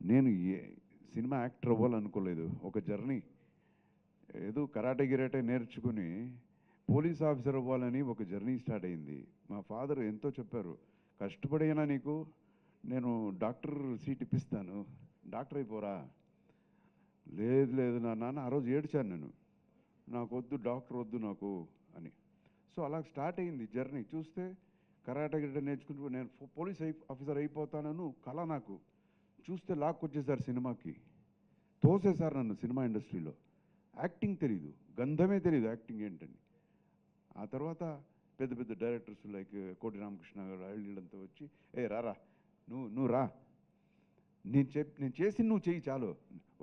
నేను cinema actor అవ్వాలనుకోలేదు. ఒక journey, ఏదో కరాటే గిరాటే నేర్చుకుని పోలీస్ ఆఫీసర్ అవ్వాలని ఒక జర్నీ స్టార్ట్ అయింది. మా ఫాదర్ ఎంతో చెప్పారు, కష్టపడైనా నీకు నేను డాక్టర్ సీట్ ఇప్పిస్తాను, డాక్టర్ అయిపోరా. లేదు లేదు నా నాన్న, ఆ రోజు ఏడ్చాను నేను, నాకు వద్దు డాక్టర్ వద్దు నాకు అని. సో అలా స్టార్ట్ అయింది జర్నీ. చూస్తే కరాటే గిరాటే నేర్చుకుంటూ నేను పోలీస్ ఆఫీసర్ అయిపోతానను కళ నాకు. చూస్తే లాక్కొచ్చేసారు సినిమాకి, తోసేసారు నన్ను సినిమా ఇండస్ట్రీలో. యాక్టింగ్ తెలీదు, గంధమే తెలీదు యాక్టింగ్ ఏంటని. ఆ తర్వాత పెద్ద పెద్ద డైరెక్టర్స్ లైక్ కోటి రామకృష్ణ గారు వీళ్ళంతా వచ్చి, ఏ రారా నువ్వు రా, నేను చేసి నువ్వు చెయ్యి చాలు.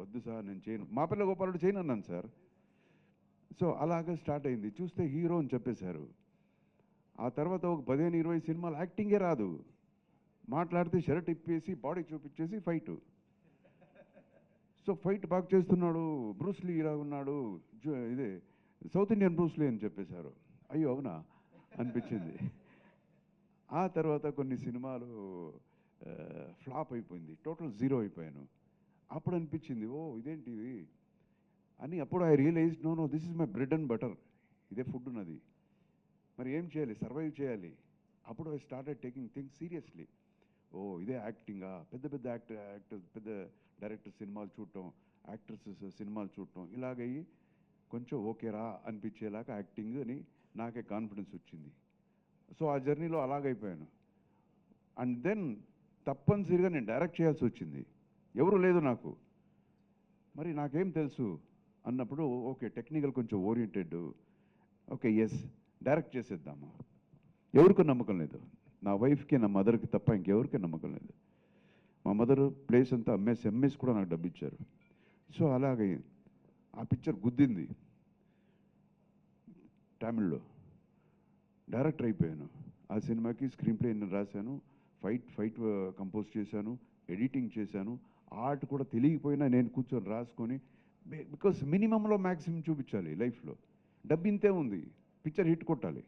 వద్దు సార్ నేను చేయను, మా పిల్ల గోపాలుడు చేయను అన్నాను సార్. సో అలాగే స్టార్ట్ అయింది. చూస్తే హీరో అని చెప్పేశారు. ఆ తర్వాత ఒక 15-20 సినిమాలు యాక్టింగే రాదు, మాట్లాడితే షర్ట్ ఇప్పేసి బాడీ చూపించేసి ఫైటు. సో ఫైట్ బాగా చేస్తున్నాడు, బ్రూస్లీ ఇలా ఉన్నాడు, ఇదే సౌత్ ఇండియన్ బ్రూస్లీ అని చెప్పేశారు. అయ్యో అవునా అనిపించింది. ఆ తర్వాత కొన్ని సినిమాలు ఫ్లాప్ అయిపోయింది, టోటల్ జీరో అయిపోయాను. అప్పుడు అనిపించింది, ఓ ఇదేంటి ఇది అని. అప్పుడు I realise, no this is my bread and butter, ఇదే ఫుడ్ ఉన్నది, మరి ఏం చేయాలి, సర్వైవ్ చేయాలి. అప్పుడు I started taking things seriously. ఓ ఇదే యాక్టింగా, పెద్ద పెద్ద యాక్టర్స్ పెద్ద డైరెక్టర్ సినిమాలు చూడటం, యాక్టర్స్ సినిమాలు చూడటం, ఇలాగయ్యి కొంచెం ఓకేరా అనిపించేలాగా యాక్టింగ్ అని నాకే కాన్ఫిడెన్స్ వచ్చింది. సో ఆ జర్నీలో అలాగైపోయాను. అండ్ దెన్ తప్పనిసరిగా నేను డైరెక్ట్ చేయాల్సి వచ్చింది, ఎవరు లేదు నాకు, మరి నాకేం తెలుసు అన్నప్పుడు ఓకే టెక్నికల్ కొంచెం ఓరియంటెడ్, ఓకే ఎస్ డైరెక్ట్ చేసేద్దాము. ఎవరికి నమ్మకం లేదు, నా వైఫ్కి నా మదర్కి తప్ప ఇంకెవరికి నమ్మకం లేదు. మా మదర్ ప్లేస్ అంతా అమ్మేసి కూడా నాకు డబ్బు ఇచ్చారు. సో అలాగే ఆ పిక్చర్ గుద్దింది, తమిళ్లో డైరెక్టర్ అయిపోయాను. ఆ సినిమాకి స్క్రీన్ ప్లే నేను రాశాను, ఫైట్ కంపోజ్ చేశాను, ఎడిటింగ్ చేశాను. ఆర్ట్ కూడా తెలియకపోయినా నేను కూర్చొని రాసుకొని, బికాస్ మినిమంలో మ్యాక్సిమం చూపించాలి లైఫ్లో. డబ్బు ఇంతే ఉంది, పిక్చర్ హిట్ కొట్టాలి,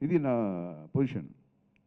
ఇది నా పొజిషన్.